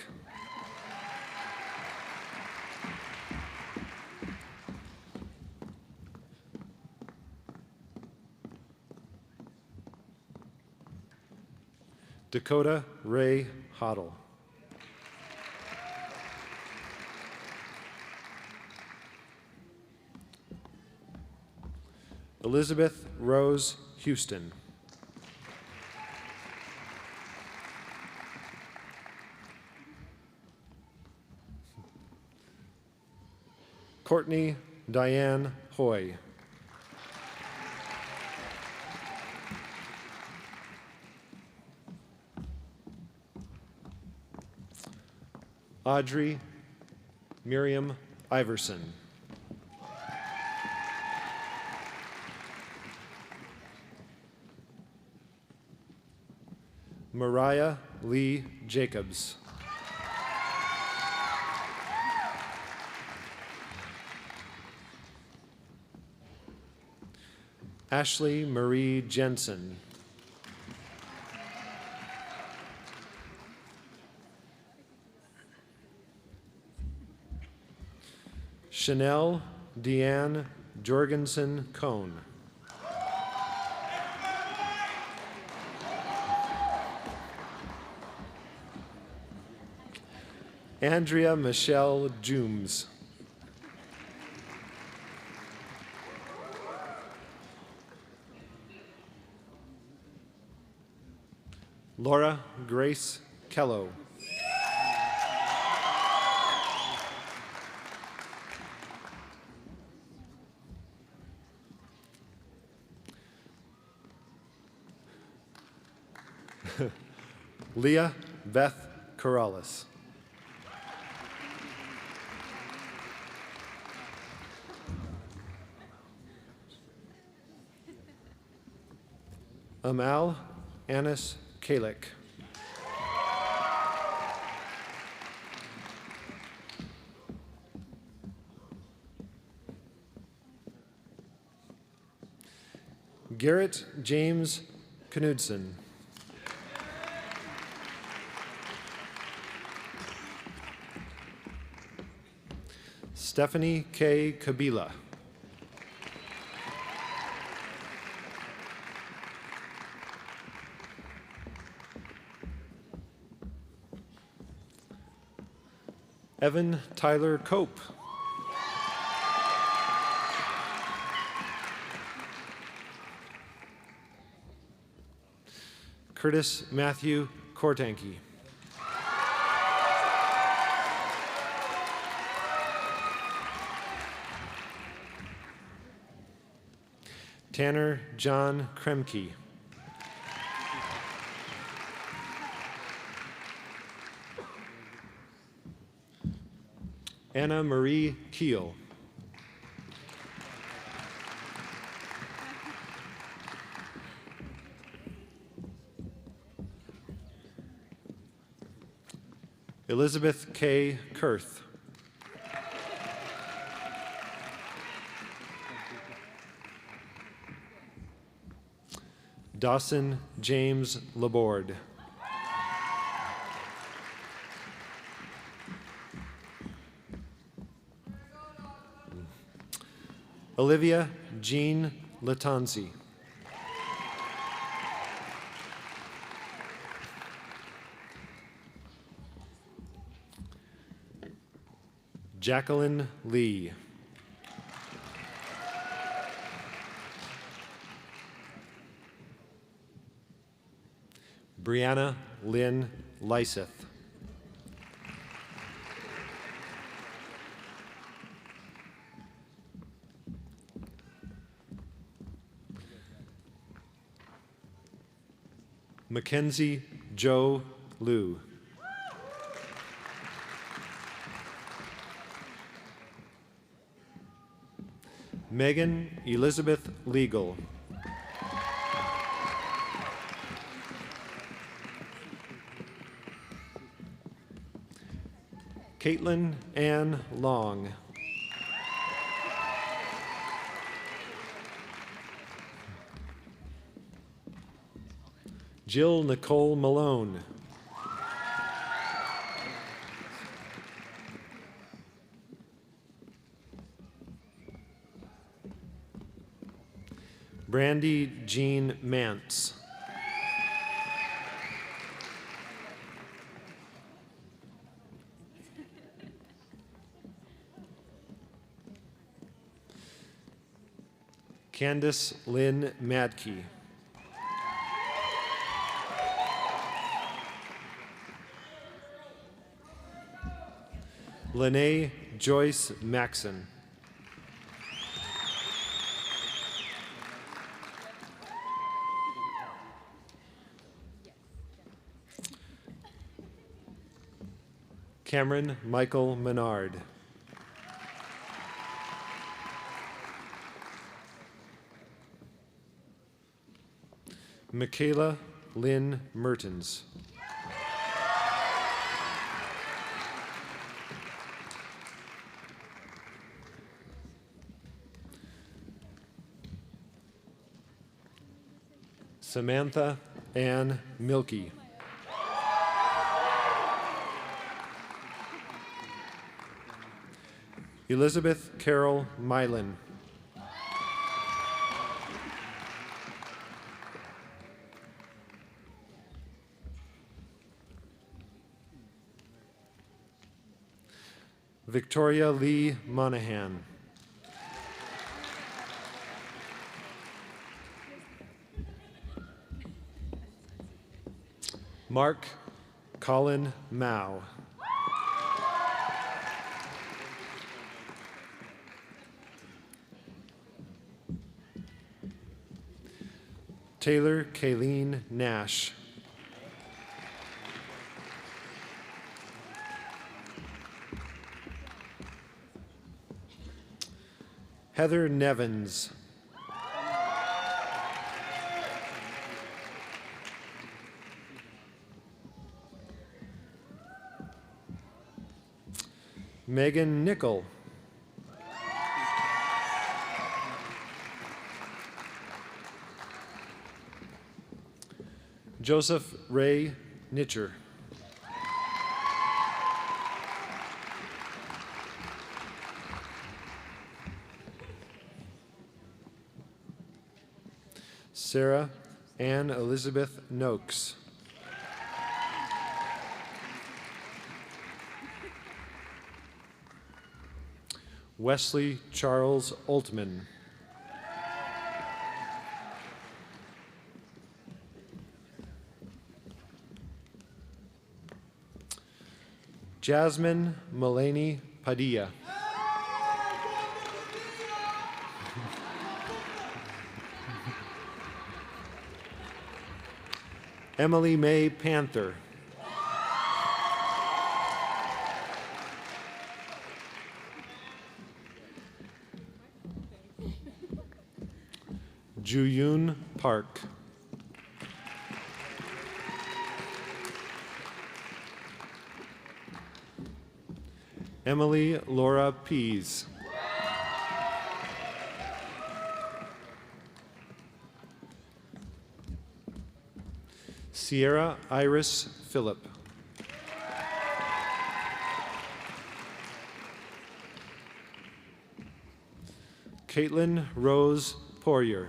Dakota Ray Hoddle. Elizabeth Rose Houston. Courtney Diane Hoy. Audrey Miriam Iverson. Mariah Lee Jacobs. Ashley Marie Jensen. Chanel Deanne Jorgensen Cohn. Andrea Michelle Jooms. Laura Grace Kello. Leah Beth Corrales. Amal Anis Kalik. Garrett James Knudsen. Stephanie K. Kabila. Evan Tyler Cope. Curtis Matthew Kortanke. Tanner John Kremke. Anna Marie Keel. Elizabeth K. Kurth. Dawson James Laborde. Olivia Jean Latanzi. Jacqueline Lee. Brianna Lynn Lyseth. Mackenzie Joe Liu. Megan Elizabeth Legal. Caitlin Ann Long. Jill Nicole Malone. Brandy Jean Mance. Candace Lynn Madkey. Lene Joyce Maxon. Cameron Michael Menard. Michaela Lynn Mertens. Samantha Ann Milkey. Elizabeth Carol Mylan. Victoria Lee Monahan. Mark Colin Mao. Taylor Kayleen Nash. Heather Nevins. Megan Nickel. Joseph Ray Nitcher. Sarah Ann Elizabeth Noakes. Wesley Charles Altman. Jasmine Mulaney Padilla. Emily Mae Panther. Juyun Park. Emily Laura Pease. Sierra Iris Phillip. Caitlin Rose Poirier.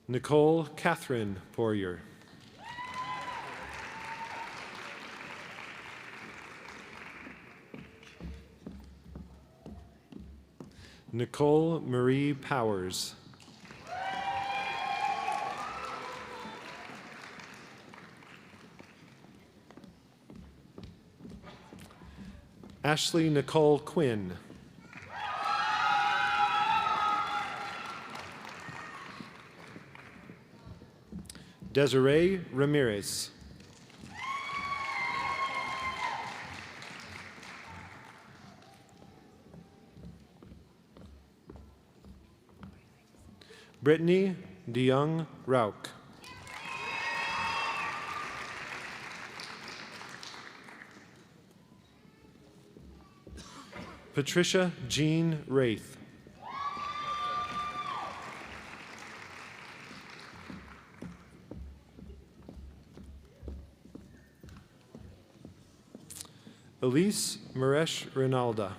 Nicole Catherine Poirier. Nicole Marie Powers. Ashley Nicole Quinn. Desiree Ramirez. Brittany DeYoung Rauch. Patricia Jean Wraith. Elise Maresh Rinalda.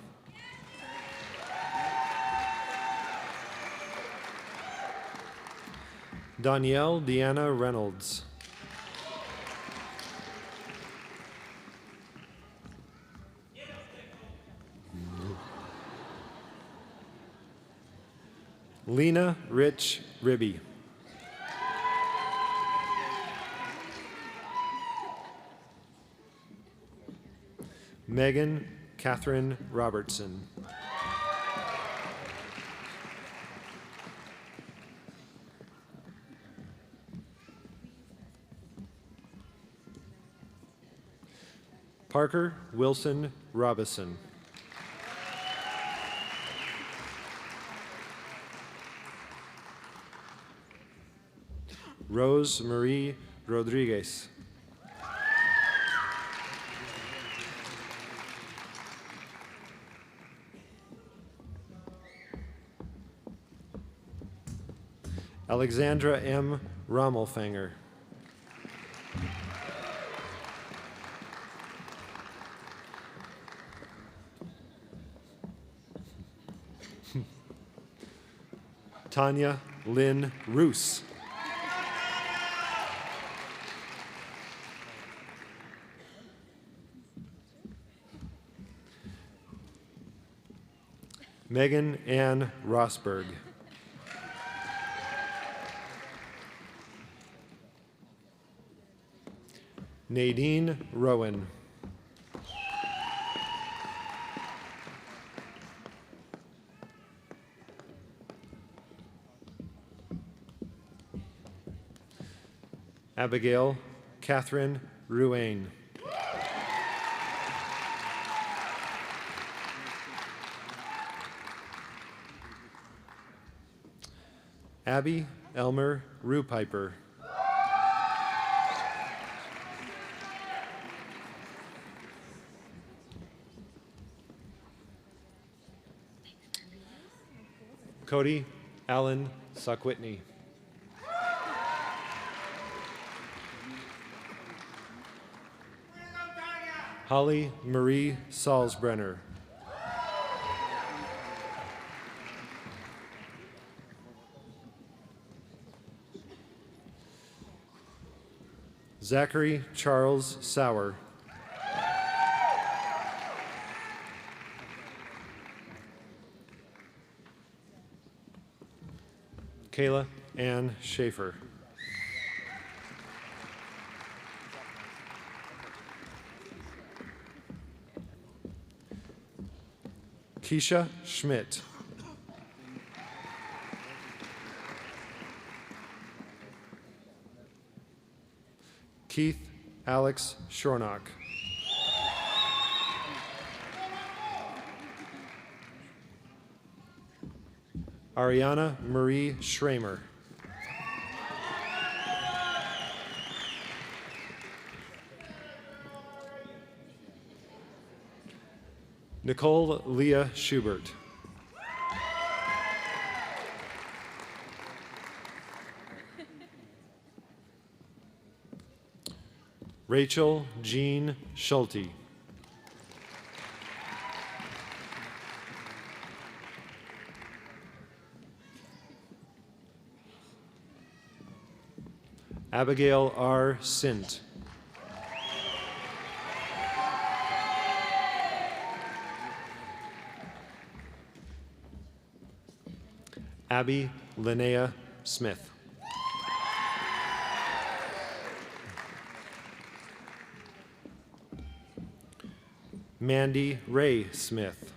Danielle Deanna Reynolds. Lena Rich Ribby. Megan Catherine Robertson. Parker Wilson Robison. Rose Marie Rodriguez. Alexandra M. Rommelfanger. Tanya Lynn Roos. Megan Ann Rosberg. Nadine Rowan. Abigail Catherine Ruane. Abby Elmer Rupiper. Cody Allen Sockwhitney. Holly Marie Salzbrenner. Zachary Charles Sauer. Kayla Ann Schaefer. Keisha Schmidt. Keith Alex Shornock. Ariana Marie Schramer. Nicole Leah Schubert. Rachel Jean Schulte. Abigail R. Sint. Abby Linnea Smith. Mandy Ray Smith.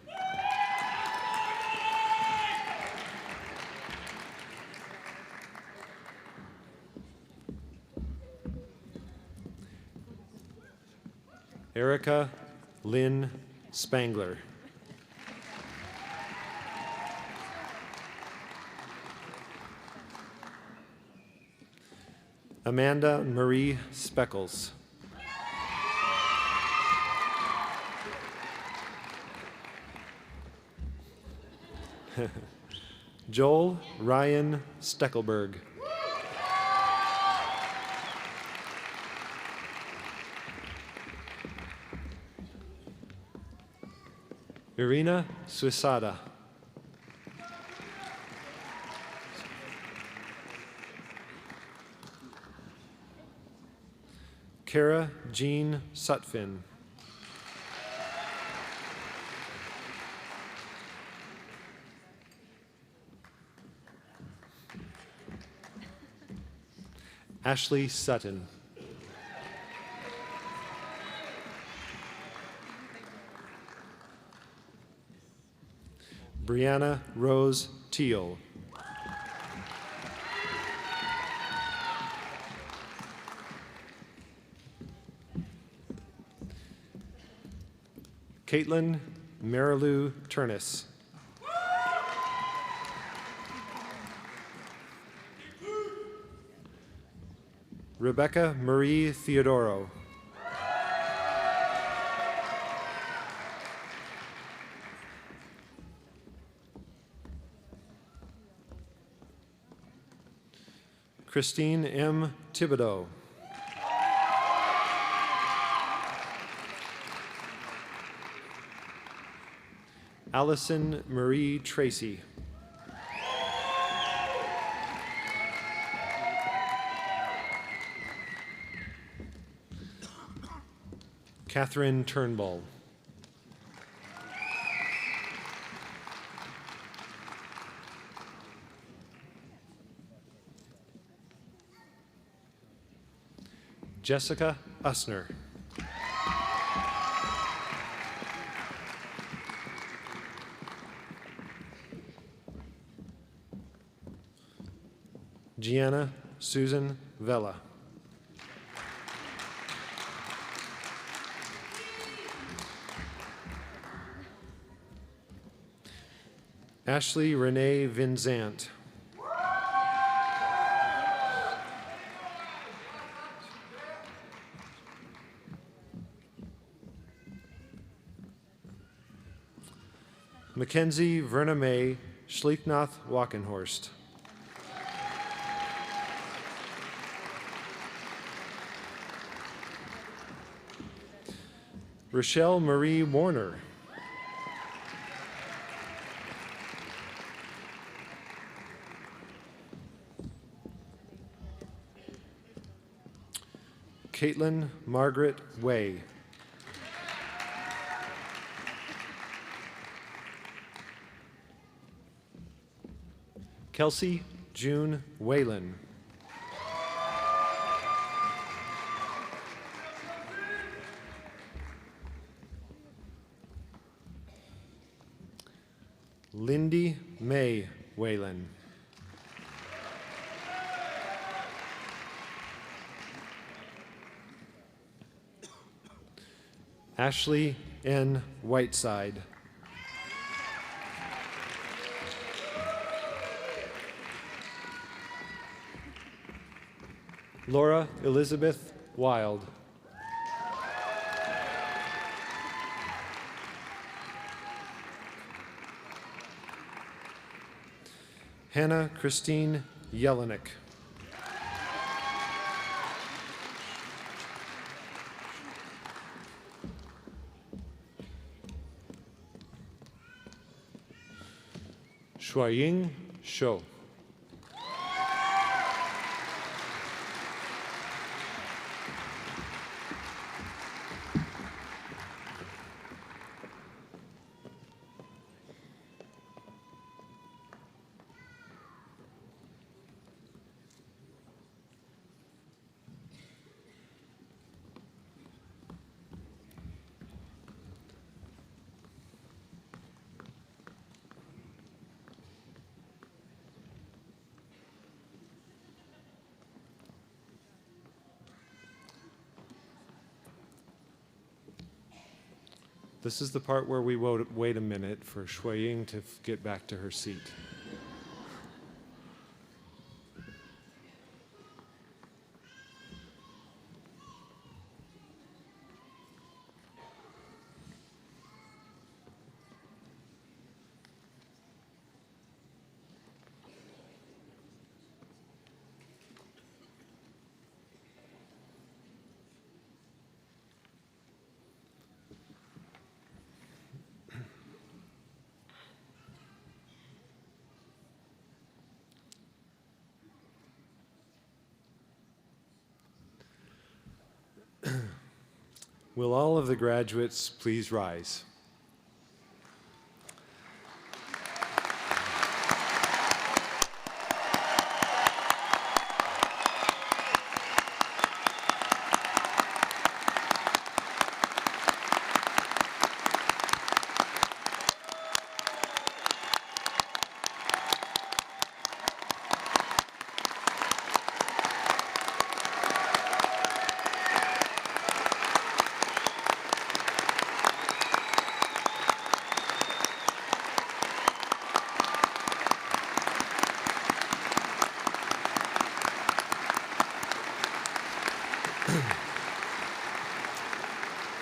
Erica Lynn Spangler. Amanda Marie Speckles. Joel Ryan Steckelberg. Irina Suisada. Kara Jean Sutphin. Ashley Sutton. Brianna Rose Teal. Caitlin Marilou Turnus. Rebecca Marie Theodoro. Christine M. Thibodeau. Allison Marie Tracy. Catherine Turnbull. Jessica Usner. Gianna Susan Vella. Ashley Renee Vinzant. Mackenzie Verna Mae Schlieknath Walkenhorst. Rochelle Marie Warner. Caitlin Margaret Way. Kelsey June Whalen. Lindy May Whalen. Ashley N. Whiteside. Laura Elizabeth Wild. Hannah Christine Jelinek. Shuaying Shou. This is the part where we wait a minute for Shuaying to get back to her seat. Will all of the graduates please rise?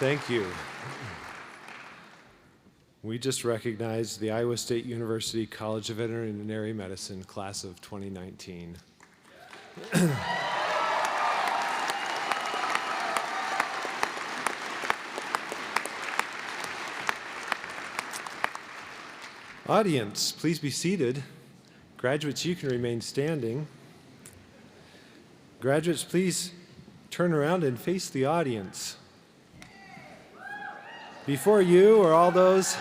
Thank you. We just recognized the Iowa State University College of Veterinary Medicine class of 2019. Audience, please be seated. Graduates, you can remain standing. Graduates, please turn around and face the audience. Before you are all those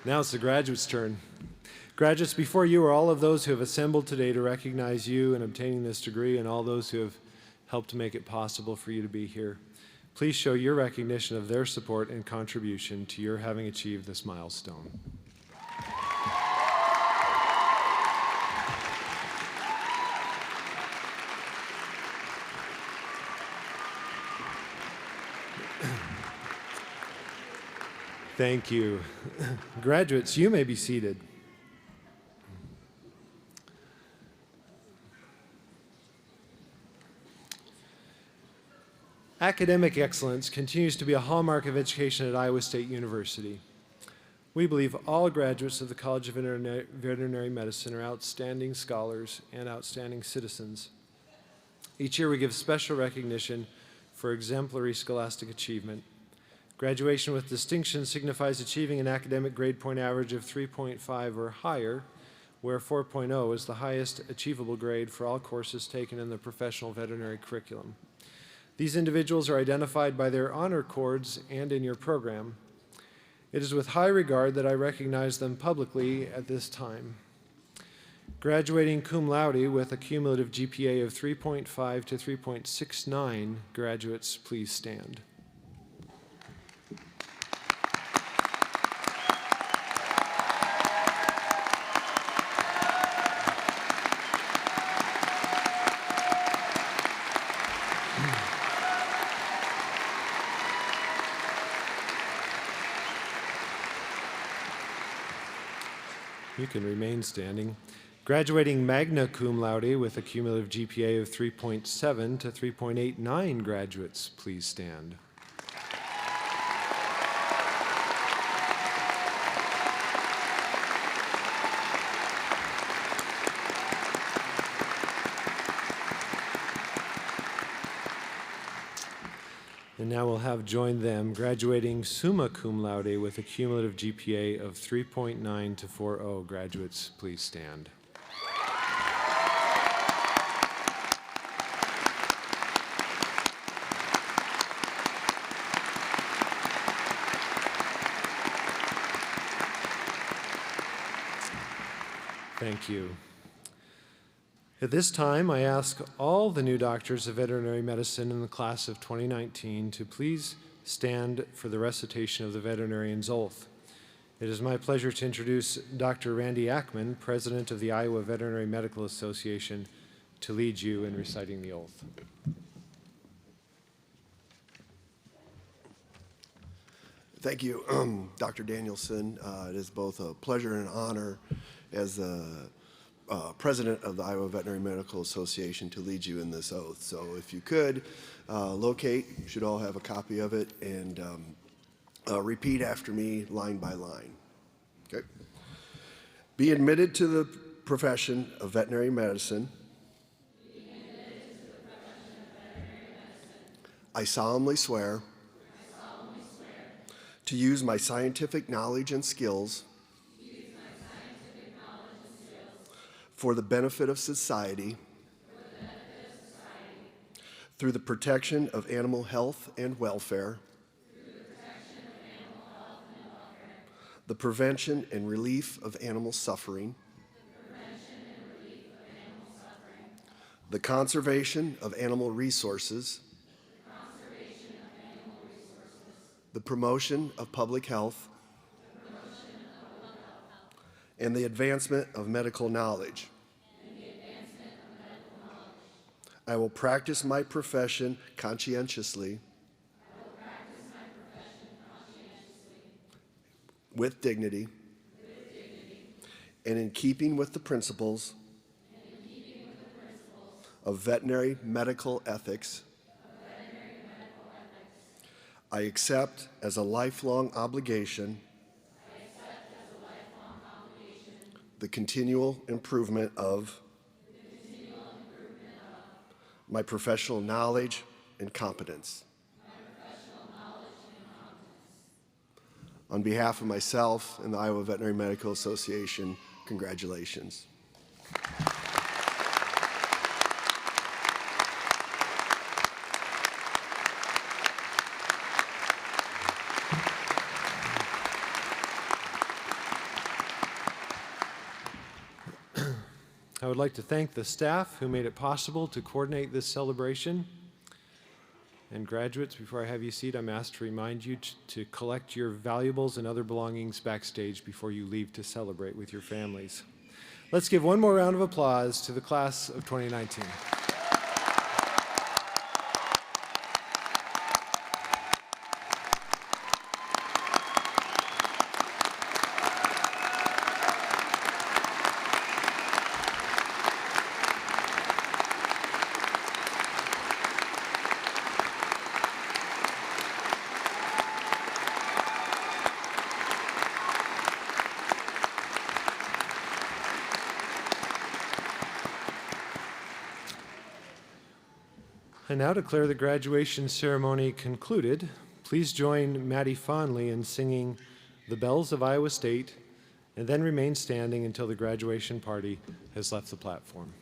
Now it's the graduates' turn. Graduates, before you are all of those who have assembled today to recognize you in obtaining this degree and all those who have helped to make it possible for you to be here. Please show your recognition of their support and contribution to your having achieved this milestone. Thank you. Graduates, you may be seated. Academic excellence continues to be a hallmark of education at Iowa State University. We believe all graduates of the College of Veterinary Medicine are outstanding scholars and outstanding citizens. Each year we give special recognition for exemplary scholastic achievement. Graduation with distinction signifies achieving an academic grade point average of 3.5 or higher, where 4.0 is the highest achievable grade for all courses taken in the professional veterinary curriculum. These individuals are identified by their honor cords and in your program. It is with high regard that I recognize them publicly at this time. Graduating cum laude with a cumulative GPA of 3.5 to 3.69, graduates, please stand. You can remain standing. Graduating magna cum laude with a cumulative GPA of 3.7 to 3.89, graduates, please stand. And now we'll have joined them graduating summa cum laude with a cumulative GPA of 3.9 to 4.0. Graduates, please stand. Thank you. At this time, I ask all the new doctors of veterinary medicine in the class of 2019 to please stand for the recitation of the veterinarian's oath. It is my pleasure to introduce Dr. Randy Ackman, President of the Iowa Veterinary Medical Association, to lead you in reciting the oath. Thank you, Dr. Danielson. It is both a pleasure and an honor as the President of the Iowa Veterinary Medical Association to lead you in this oath. So if you could, locate, you should all have a copy of it, and repeat after me line by line. Okay. Be admitted to the profession of veterinary medicine. I solemnly swear to use my scientific knowledge and skills for the benefit of society through the protection of animal health and welfare, the prevention and relief of animal suffering, the conservation of animal resources, the promotion of public health, and the advancement of medical knowledge. I will practice my profession conscientiously, with dignity, and in keeping with the principles of veterinary medical ethics. I accept as a lifelong obligation the continual improvement of my professional knowledge and competence. On behalf of myself and the Iowa Veterinary Medical Association, congratulations. I would like to thank the staff who made it possible to coordinate this celebration. And graduates, before I have you seat, I'm asked to remind you to collect your valuables and other belongings backstage before you leave to celebrate with your families. Let's give one more round of applause to the class of 2019. I now declare the graduation ceremony concluded. Please join Maddie Fondley in singing The Bells of Iowa State, and then remain standing until the graduation party has left the platform.